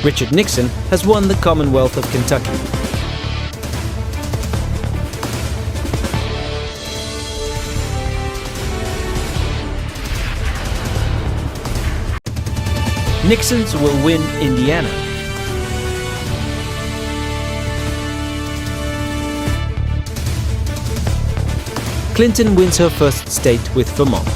Richard Nixon has won the Commonwealth of Kentucky. Nixon's will win Indiana. Clinton wins her first state with Vermont.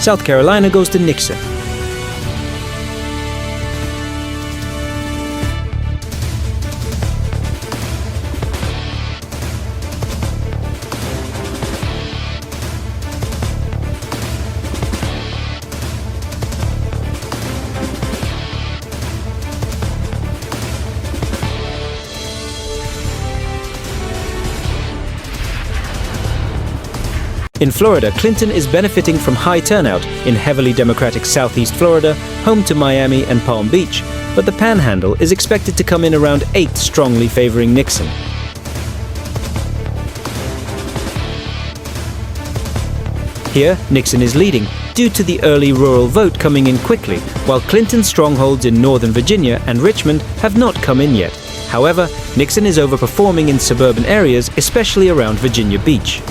South Carolina goes to Nixon. In Florida, Clinton is benefiting from high turnout in heavily Democratic Southeast Florida, home to Miami and Palm Beach, but the Panhandle is expected to come in around 8, strongly favoring Nixon. Here, Nixon is leading, due to the early rural vote coming in quickly, while Clinton's strongholds in Northern Virginia and Richmond have not come in yet. However, Nixon is overperforming in suburban areas, especially around Virginia Beach.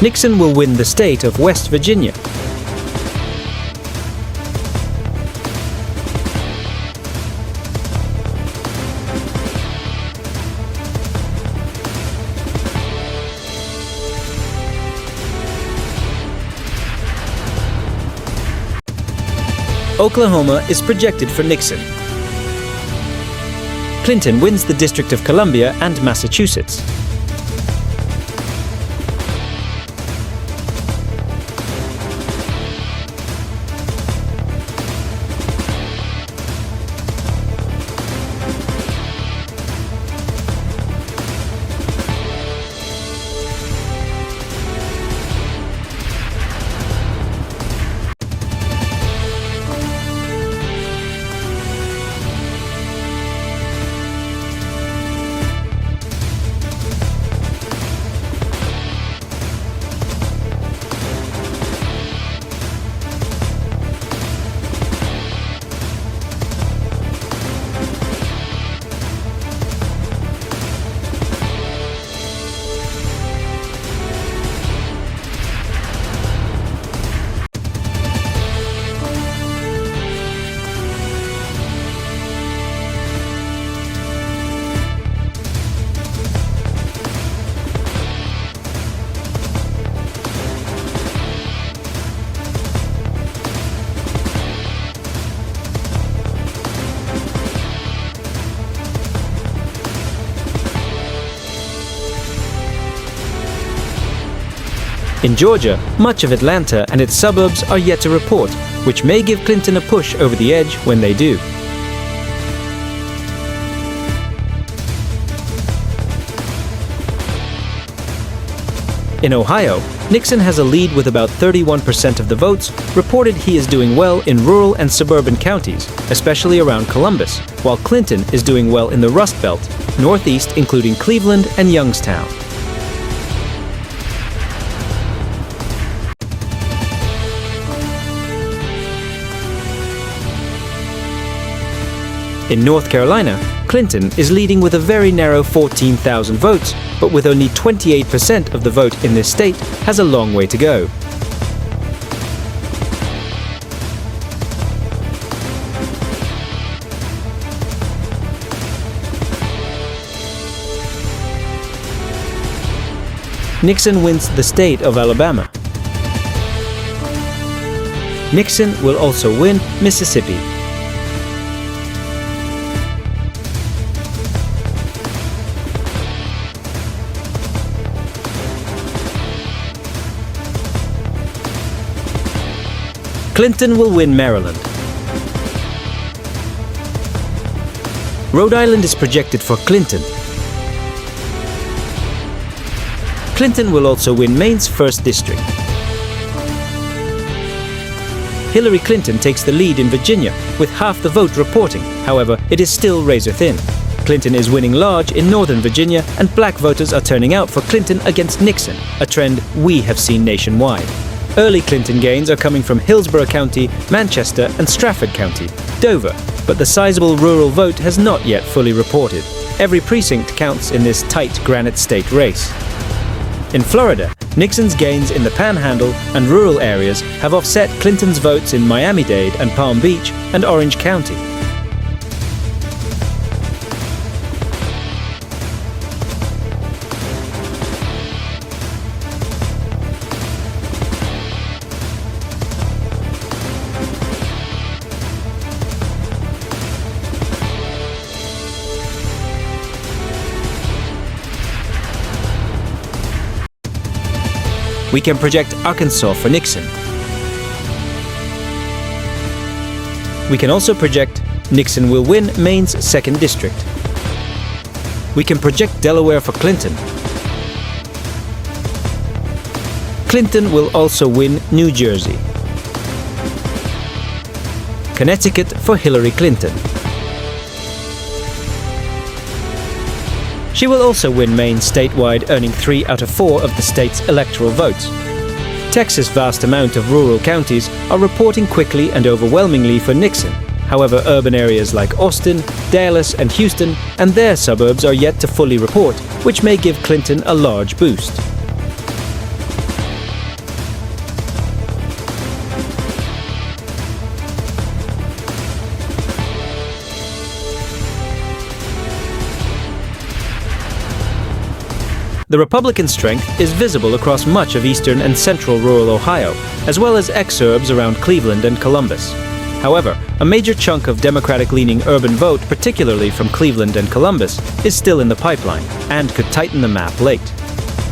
Nixon will win the state of West Virginia. Oklahoma is projected for Nixon. Clinton wins the District of Columbia and Massachusetts. In Georgia, much of Atlanta and its suburbs are yet to report, which may give Clinton a push over the edge when they do. In Ohio, Nixon has a lead with about 31% of the votes. Reported he is doing well in rural and suburban counties, especially around Columbus, while Clinton is doing well in the Rust Belt, Northeast including Cleveland and Youngstown. In North Carolina, Clinton is leading with a very narrow 14,000 votes, but with only 28% of the vote in this state, has a long way to go. Nixon wins the state of Alabama. Nixon will also win Mississippi. Clinton will win Maryland. Rhode Island is projected for Clinton. Clinton will also win Maine's 1st district. Hillary Clinton takes the lead in Virginia, with half the vote reporting. However, it is still razor thin. Clinton is winning large in Northern Virginia, and black voters are turning out for Clinton against Nixon, a trend we have seen nationwide. Early Clinton gains are coming from Hillsborough County, Manchester and Strafford County, Dover, but the sizable rural vote has not yet fully reported. Every precinct counts in this tight Granite State race. In Florida, Nixon's gains in the Panhandle and rural areas have offset Clinton's votes in Miami-Dade and Palm Beach and Orange County. We can project Arkansas for Nixon. We can also project Nixon will win Maine's 2nd district. We can project Delaware for Clinton. Clinton will also win New Jersey. Connecticut for Hillary Clinton. She will also win Maine statewide, earning 3 out of 4 of the state's electoral votes. Texas' vast amount of rural counties are reporting quickly and overwhelmingly for Nixon. However, urban areas like Austin, Dallas and Houston and their suburbs are yet to fully report, which may give Clinton a large boost. The Republican strength is visible across much of eastern and central rural Ohio, as well as exurbs around Cleveland and Columbus. However, a major chunk of Democratic-leaning urban vote, particularly from Cleveland and Columbus, is still in the pipeline and could tighten the map late.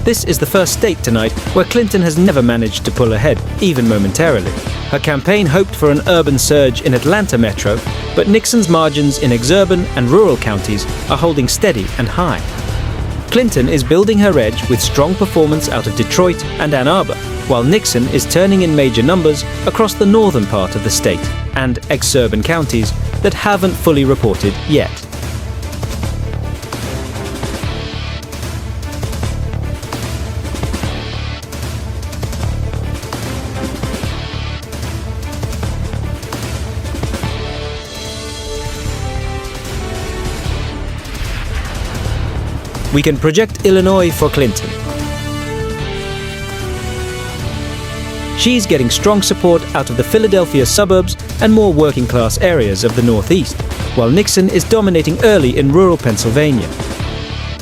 This is the first state tonight where Clinton has never managed to pull ahead, even momentarily. Her campaign hoped for an urban surge in Atlanta metro, but Nixon's margins in exurban and rural counties are holding steady and high. Clinton is building her edge with strong performance out of Detroit and Ann Arbor, while Nixon is turning in major numbers across the northern part of the state and exurban counties that haven't fully reported yet. We can project Illinois for Clinton. She's getting strong support out of the Philadelphia suburbs and more working-class areas of the Northeast, while Nixon is dominating early in rural Pennsylvania.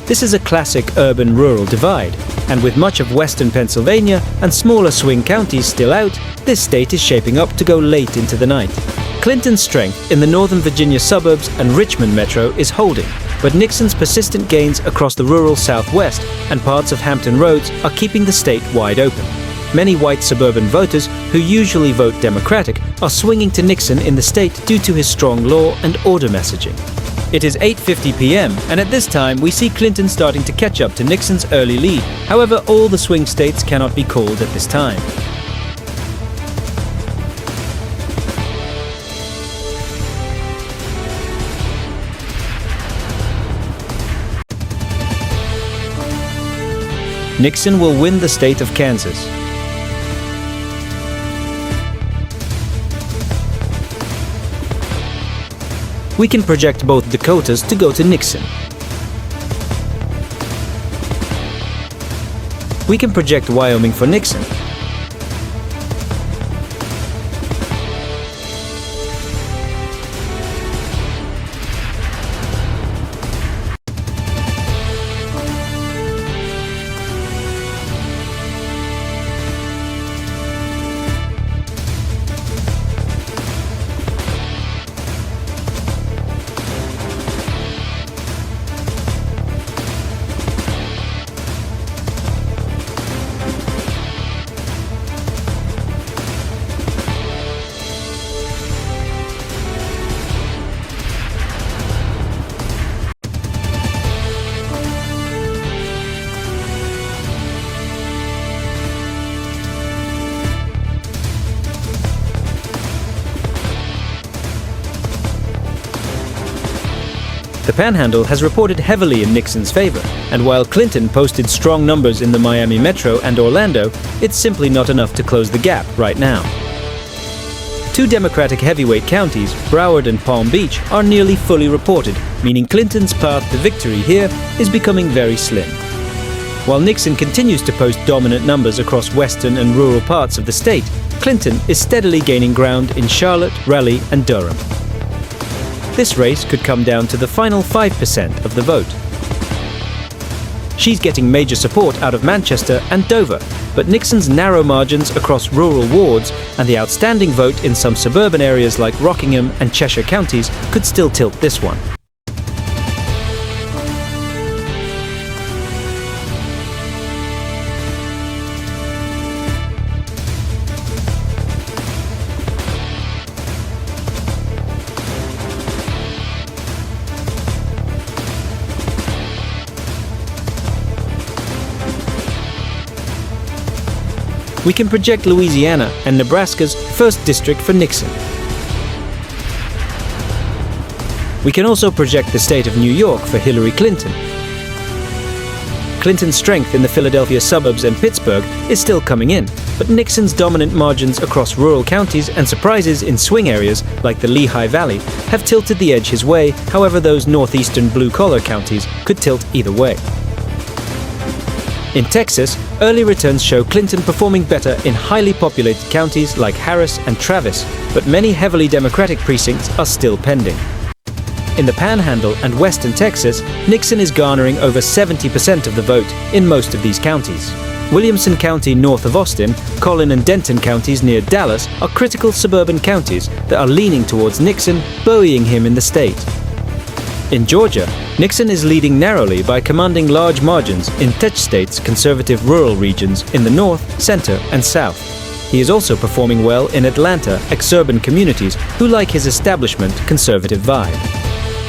This is a classic urban-rural divide, and with much of western Pennsylvania and smaller swing counties still out, this state is shaping up to go late into the night. Clinton's strength in the Northern Virginia suburbs and Richmond metro is holding, but Nixon's persistent gains across the rural Southwest and parts of Hampton Roads are keeping the state wide open. Many white suburban voters who usually vote Democratic are swinging to Nixon in the state due to his strong law and order messaging. It is 8:50 p.m. and at this time we see Clinton starting to catch up to Nixon's early lead. However, all the swing states cannot be called at this time. Nixon will win the state of Kansas. We can project both Dakotas to go to Nixon. We can project Wyoming for Nixon. The Panhandle has reported heavily in Nixon's favor, and while Clinton posted strong numbers in the Miami Metro and Orlando, it's simply not enough to close the gap right now. Two Democratic heavyweight counties, Broward and Palm Beach, are nearly fully reported, meaning Clinton's path to victory here is becoming very slim. While Nixon continues to post dominant numbers across western and rural parts of the state, Clinton is steadily gaining ground in Charlotte, Raleigh, and Durham. This race could come down to the final 5% of the vote. She's getting major support out of Manchester and Dover, but Nixon's narrow margins across rural wards and the outstanding vote in some suburban areas like Rockingham and Cheshire counties could still tilt this one. We can project Louisiana and Nebraska's 1st district for Nixon. We can also project the state of New York for Hillary Clinton. Clinton's strength in the Philadelphia suburbs and Pittsburgh is still coming in, but Nixon's dominant margins across rural counties and surprises in swing areas like the Lehigh Valley have tilted the edge his way. However, those northeastern blue-collar counties could tilt either way. In Texas, early returns show Clinton performing better in highly populated counties like Harris and Travis, but many heavily Democratic precincts are still pending. In the Panhandle and western Texas, Nixon is garnering over 70% of the vote in most of these counties. Williamson County north of Austin, Collin and Denton counties near Dallas are critical suburban counties that are leaning towards Nixon, buoying him in the state. In Georgia, Nixon is leading narrowly by commanding large margins in Tech State's conservative rural regions in the north, center, and south. He is also performing well in Atlanta ex-urban communities who like his establishment conservative vibe.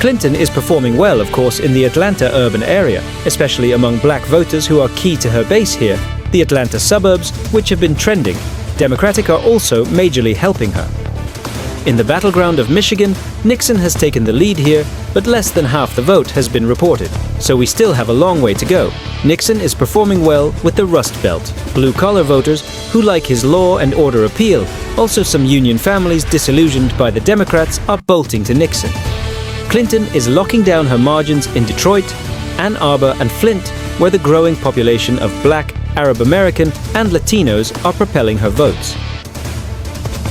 Clinton is performing well, of course, in the Atlanta urban area, especially among black voters who are key to her base here, the Atlanta suburbs, which have been trending. Democratic are also majorly helping her. In the battleground of Michigan, Nixon has taken the lead here, but less than half the vote has been reported, so we still have a long way to go. Nixon is performing well with the Rust Belt, blue-collar voters who like his law and order appeal. Also, some union families disillusioned by the Democrats are bolting to Nixon. Clinton is locking down her margins in Detroit, Ann Arbor, and Flint, where the growing population of Black, Arab American, and Latinos are propelling her votes.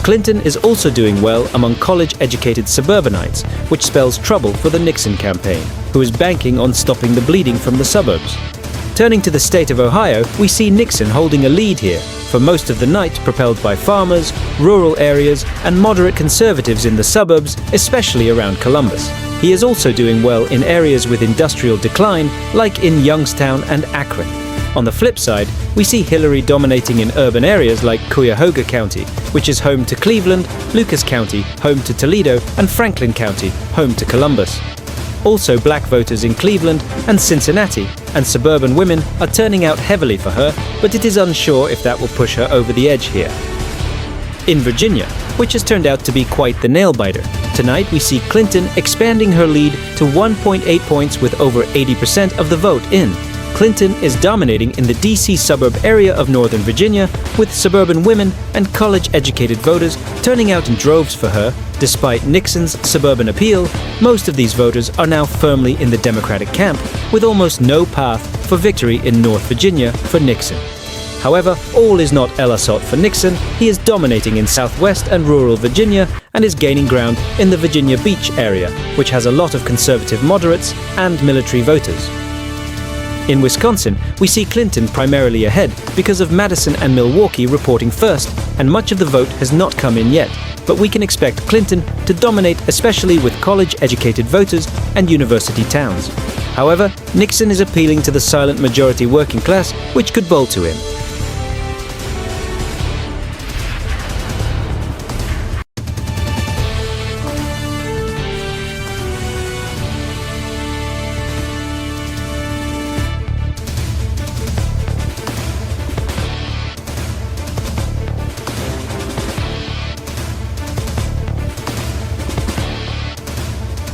Clinton is also doing well among college-educated suburbanites, which spells trouble for the Nixon campaign, who is banking on stopping the bleeding from the suburbs. Turning to the state of Ohio, we see Nixon holding a lead here, for most of the night propelled by farmers, rural areas, and moderate conservatives in the suburbs, especially around Columbus. He is also doing well in areas with industrial decline, like in Youngstown and Akron. On the flip side, we see Hillary dominating in urban areas like Cuyahoga County, which is home to Cleveland, Lucas County, home to Toledo, and Franklin County, home to Columbus. Also, black voters in Cleveland and Cincinnati and suburban women are turning out heavily for her, but it is unsure if that will push her over the edge here. In Virginia, which has turned out to be quite the nail-biter, tonight we see Clinton expanding her lead to 1.8 points with over 80% of the vote in. Clinton is dominating in the D.C. suburb area of Northern Virginia, with suburban women and college-educated voters turning out in droves for her. Despite Nixon's suburban appeal, most of these voters are now firmly in the Democratic camp, with almost no path for victory in North Virginia for Nixon. However, all is not El Assault for Nixon. He is dominating in southwest and rural Virginia and is gaining ground in the Virginia Beach area, which has a lot of conservative moderates and military voters. In Wisconsin, we see Clinton primarily ahead because of Madison and Milwaukee reporting first, and much of the vote has not come in yet, but we can expect Clinton to dominate, especially with college-educated voters and university towns. However, Nixon is appealing to the silent majority working class, which could bowl to him.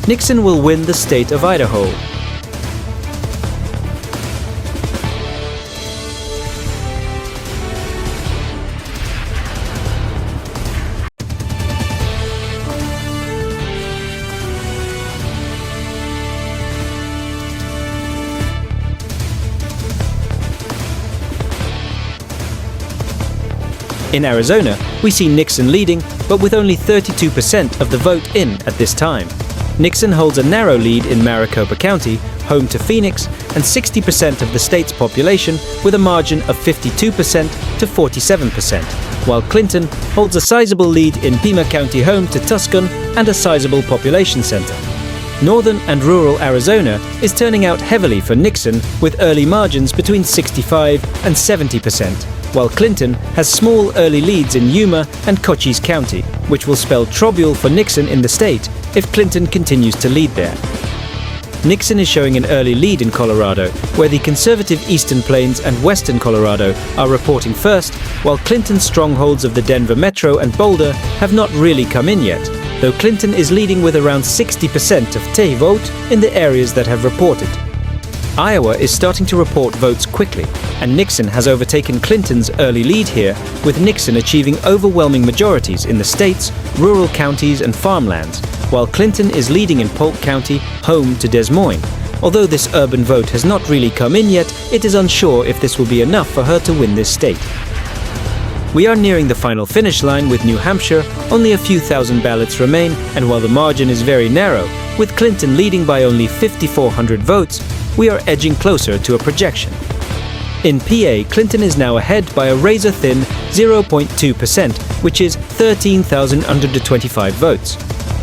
Nixon will win the state of Idaho. In Arizona, we see Nixon leading, but with only 32% of the vote in at this time. Nixon holds a narrow lead in Maricopa County, home to Phoenix, and 60% of the state's population, with a margin of 52% to 47%, while Clinton holds a sizable lead in Pima County, home to Tucson and a sizable population center. Northern and rural Arizona is turning out heavily for Nixon, with early margins between 65 and 70%, while Clinton has small early leads in Yuma and Cochise County, which will spell trouble for Nixon in the state if Clinton continues to lead there. Nixon is showing an early lead in Colorado, where the conservative Eastern Plains and Western Colorado are reporting first, while Clinton's strongholds of the Denver Metro and Boulder have not really come in yet, though Clinton is leading with around 60% of TE vote in the areas that have reported. Iowa is starting to report votes quickly, and Nixon has overtaken Clinton's early lead here, with Nixon achieving overwhelming majorities in the state's rural counties and farmlands, while Clinton is leading in Polk County, home to Des Moines. Although this urban vote has not really come in yet, it is unsure if this will be enough for her to win this state. We are nearing the final finish line with New Hampshire. Only a few thousand ballots remain, and while the margin is very narrow, with Clinton leading by only 5,400 votes, we are edging closer to a projection. In PA, Clinton is now ahead by a razor-thin 0.2%, which is 13,125 votes.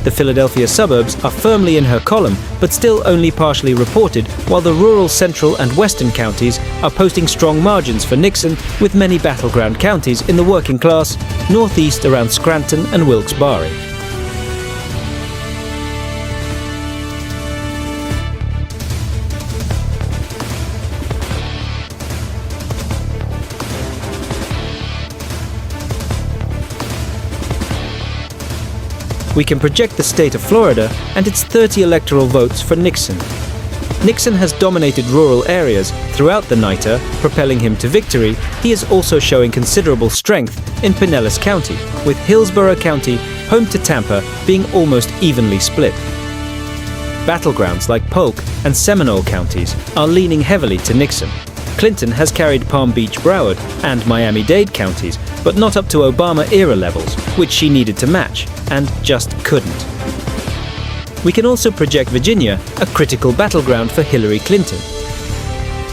The Philadelphia suburbs are firmly in her column, but still only partially reported, while the rural central and western counties are posting strong margins for Nixon, with many battleground counties in the working class, northeast around Scranton and Wilkes-Barre. We can project the state of Florida and its 30 electoral votes for Nixon. Nixon has dominated rural areas throughout the NITA, propelling him to victory. He is also showing considerable strength in Pinellas County, with Hillsborough County, home to Tampa, being almost evenly split. Battlegrounds like Polk and Seminole counties are leaning heavily to Nixon. Clinton has carried Palm Beach, Broward, and Miami-Dade counties, but not up to Obama-era levels, which she needed to match, and just couldn't. We can also project Virginia, a critical battleground for Hillary Clinton.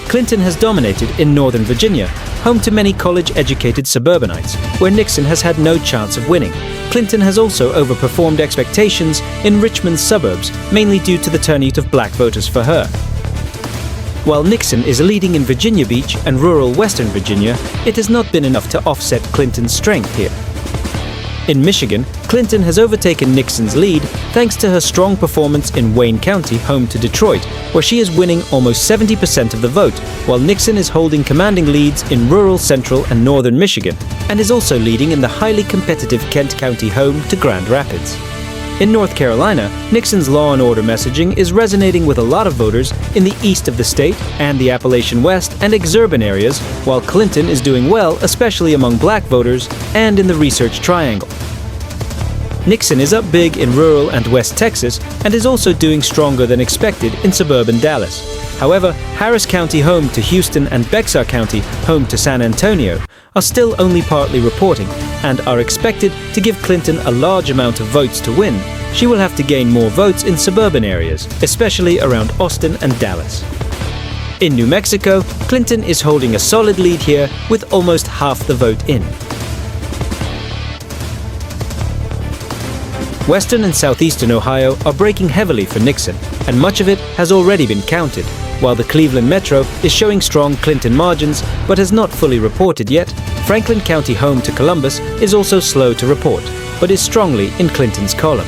Clinton has dominated in Northern Virginia, home to many college-educated suburbanites, where Nixon has had no chance of winning. Clinton has also overperformed expectations in Richmond's suburbs, mainly due to the turnout of black voters for her. While Nixon is leading in Virginia Beach and rural Western Virginia, it has not been enough to offset Clinton's strength here. In Michigan, Clinton has overtaken Nixon's lead thanks to her strong performance in Wayne County, home to Detroit, where she is winning almost 70% of the vote, while Nixon is holding commanding leads in rural central and northern Michigan, and is also leading in the highly competitive Kent County, home to Grand Rapids. In North Carolina, Nixon's law and order messaging is resonating with a lot of voters in the east of the state and the Appalachian West and exurban areas, while Clinton is doing well, especially among black voters and in the Research Triangle. Nixon is up big in rural and West Texas and is also doing stronger than expected in suburban Dallas. However, Harris County, home to Houston, and Bexar County, home to San Antonio, are still only partly reporting and are expected to give Clinton a large amount of votes to win. She will have to gain more votes in suburban areas, especially around Austin and Dallas. In New Mexico, Clinton is holding a solid lead here with almost half the vote in. Western and southeastern Ohio are breaking heavily for Nixon, and much of it has already been counted, while the Cleveland Metro is showing strong Clinton margins but has not fully reported yet. Franklin County, home to Columbus, is also slow to report, but is strongly in Clinton's column.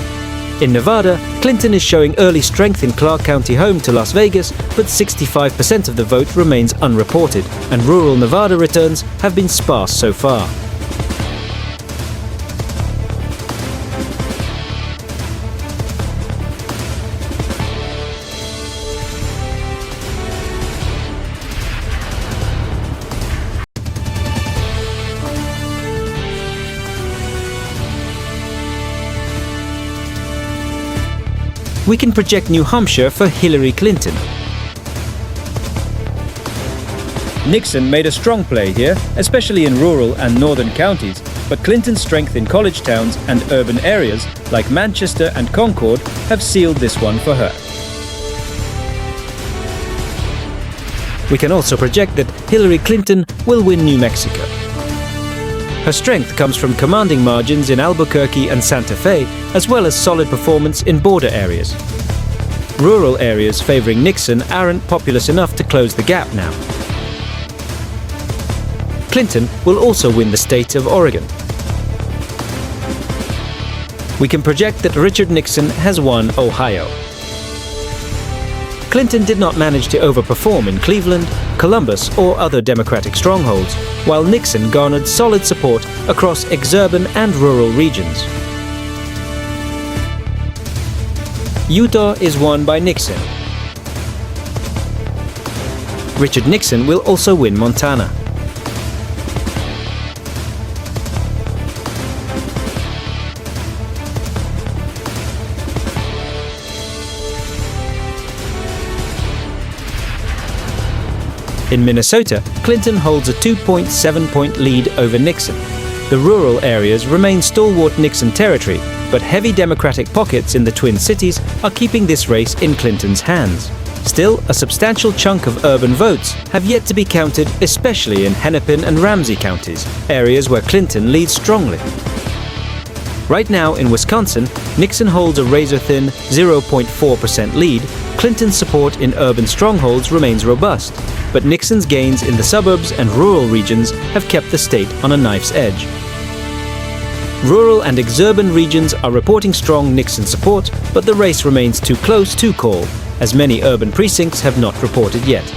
In Nevada, Clinton is showing early strength in Clark County, home to Las Vegas, but 65% of the vote remains unreported, and rural Nevada returns have been sparse so far. We can project New Hampshire for Hillary Clinton. Nixon made a strong play here, especially in rural and northern counties, but Clinton's strength in college towns and urban areas like Manchester and Concord have sealed this one for her. We can also project that Hillary Clinton will win New Mexico. Her strength comes from commanding margins in Albuquerque and Santa Fe, as well as solid performance in border areas. Rural areas favoring Nixon aren't populous enough to close the gap now. Clinton will also win the state of Oregon. We can project that Richard Nixon has won Ohio. Clinton did not manage to overperform in Cleveland, Columbus, or other Democratic strongholds, while Nixon garnered solid support across exurban and rural regions. Utah is won by Nixon. Richard Nixon will also win Montana. In Minnesota, Clinton holds a 2.7-point lead over Nixon. The rural areas remain stalwart Nixon territory, but heavy Democratic pockets in the Twin Cities are keeping this race in Clinton's hands. Still, a substantial chunk of urban votes have yet to be counted, especially in Hennepin and Ramsey counties, areas where Clinton leads strongly. Right now in Wisconsin, Nixon holds a razor-thin 0.4% lead. Clinton's support in urban strongholds remains robust, but Nixon's gains in the suburbs and rural regions have kept the state on a knife's edge. Rural and exurban regions are reporting strong Nixon support, but the race remains too close to call, as many urban precincts have not reported yet.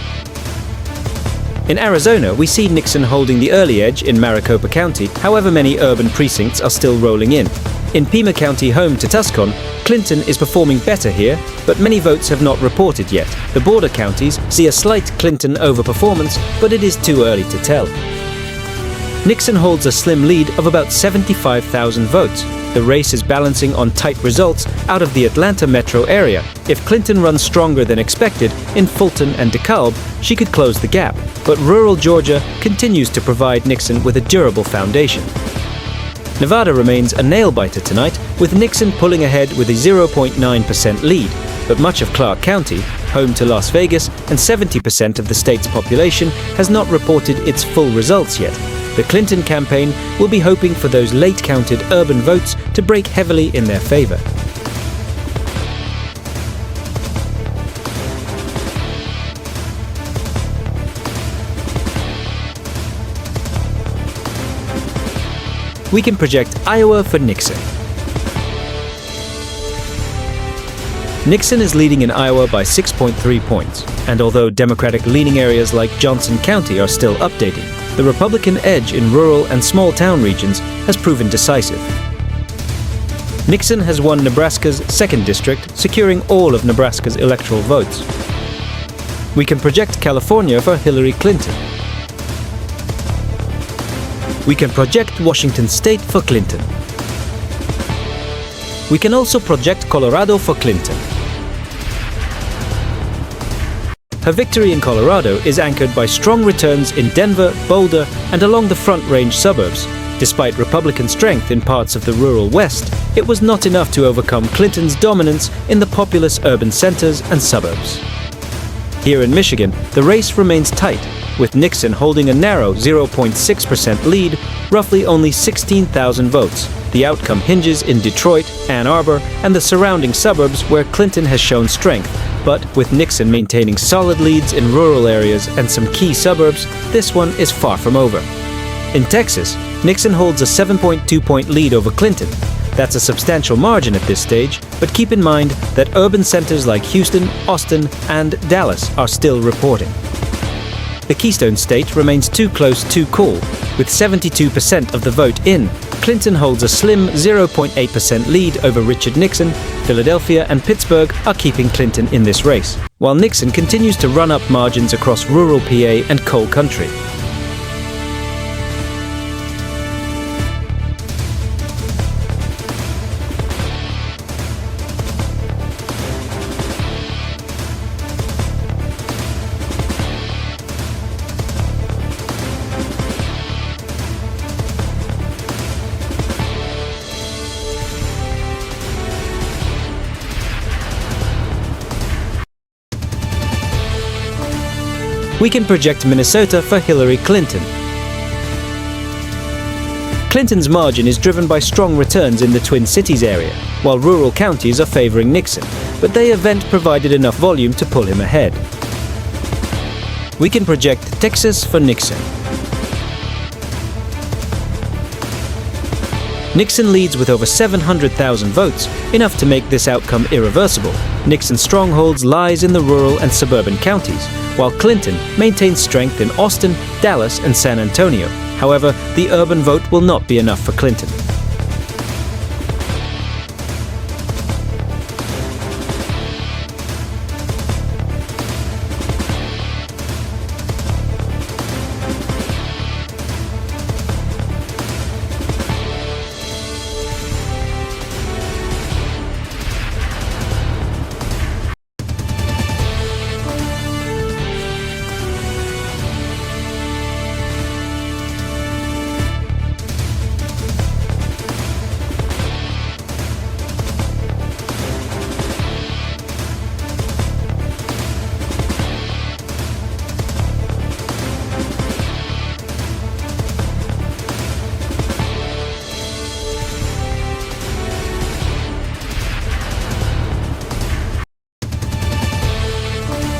In Arizona, we see Nixon holding the early edge in Maricopa County, however many urban precincts are still rolling in. In Pima County, home to Tucson, Clinton is performing better here, but many votes have not reported yet. The border counties see a slight Clinton overperformance, but it is too early to tell. Nixon holds a slim lead of about 75,000 votes. The race is balancing on tight results out of the Atlanta metro area. If Clinton runs stronger than expected in Fulton and DeKalb, she could close the gap, but rural Georgia continues to provide Nixon with a durable foundation. Nevada remains a nail-biter tonight, with Nixon pulling ahead with a 0.9% lead, but much of Clark County, home to Las Vegas and 70% of the state's population, has not reported its full results yet. The Clinton campaign will be hoping for those late-counted urban votes to break heavily in their favor. We can project Iowa for Nixon. Nixon is leading in Iowa by 6.3 points, and although Democratic-leaning areas like Johnson County are still updating, the Republican edge in rural and small-town regions has proven decisive. Nixon has won Nebraska's 2nd district, securing all of Nebraska's electoral votes. We can project California for Hillary Clinton. We can project Washington State for Clinton. We can also project Colorado for Clinton. Her victory in Colorado is anchored by strong returns in Denver, Boulder, and along the Front Range suburbs. Despite Republican strength in parts of the rural West, it was not enough to overcome Clinton's dominance in the populous urban centers and suburbs. Here in Michigan, the race remains tight, with Nixon holding a narrow 0.6% lead, roughly only 16,000 votes. The outcome hinges in Detroit, Ann Arbor, and the surrounding suburbs where Clinton has shown strength. But with Nixon maintaining solid leads in rural areas and some key suburbs, this one is far from over. In Texas, Nixon holds a 7.2-point lead over Clinton. That's a substantial margin at this stage, but keep in mind that urban centers like Houston, Austin, and Dallas are still reporting. The Keystone State remains too close to call. With 72% of the vote in, Clinton holds a slim 0.8% lead over Richard Nixon. Philadelphia and Pittsburgh are keeping Clinton in this race, while Nixon continues to run up margins across rural PA and coal country. We can project Minnesota for Hillary Clinton. Clinton's margin is driven by strong returns in the Twin Cities area, while rural counties are favoring Nixon, but the event provided enough volume to pull him ahead. We can project Texas for Nixon. Nixon leads with over 700,000 votes, enough to make this outcome irreversible. Nixon's strongholds lies in the rural and suburban counties, while Clinton maintains strength in Austin, Dallas, and San Antonio. However, the urban vote will not be enough for Clinton.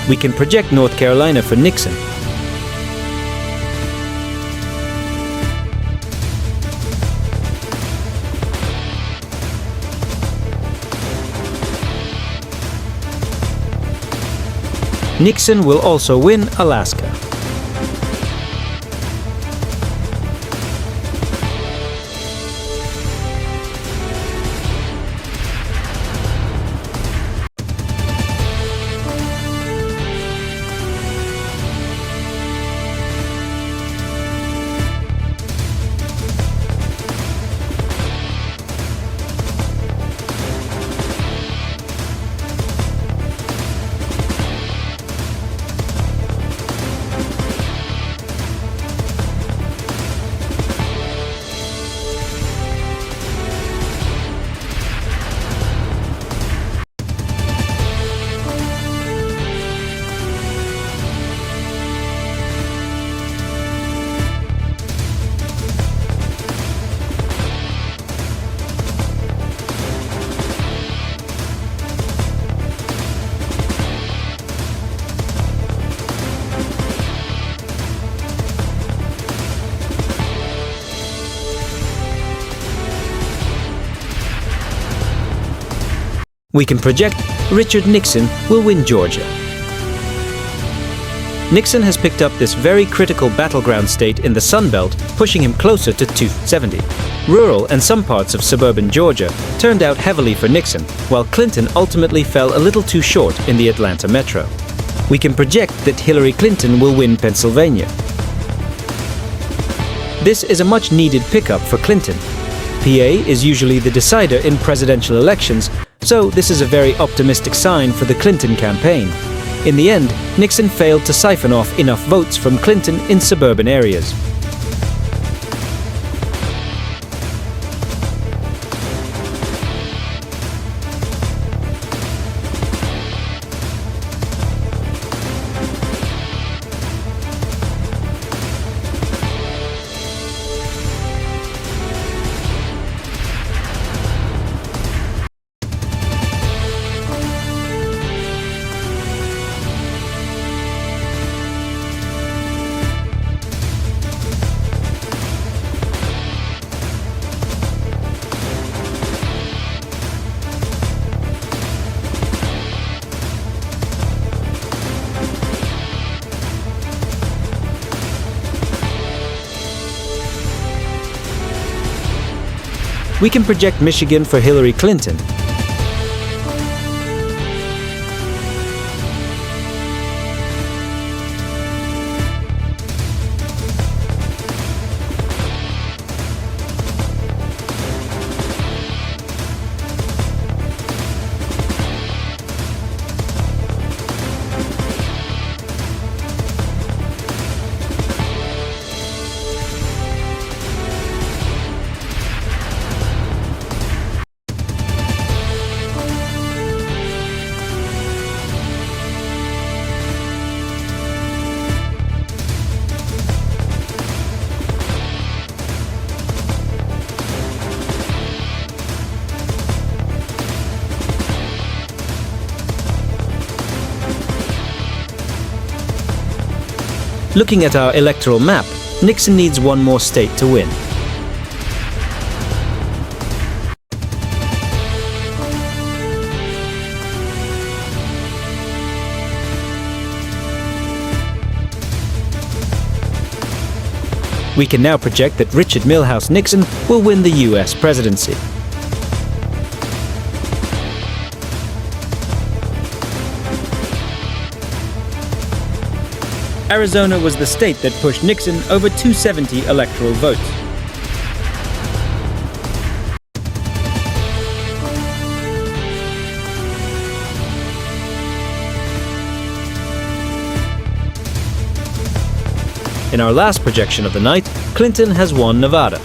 We can project North Carolina for Nixon. Nixon will also win Alaska. We can project Richard Nixon will win Georgia. Nixon has picked up this very critical battleground state in the Sun Belt, pushing him closer to 270. Rural and some parts of suburban Georgia turned out heavily for Nixon, while Clinton ultimately fell a little too short in the Atlanta metro. We can project that Hillary Clinton will win Pennsylvania. This is a much-needed pickup for Clinton. PA is usually the decider in presidential elections, so this is a very optimistic sign for the Clinton campaign. In the end, Nixon failed to siphon off enough votes from Clinton in suburban areas. We can project Michigan for Hillary Clinton. Looking at our electoral map, Nixon needs one more state to win. We can now project that Richard Milhous Nixon will win the US presidency. Arizona was the state that pushed Nixon over 270 electoral votes. In our last projection of the night, Clinton has won Nevada.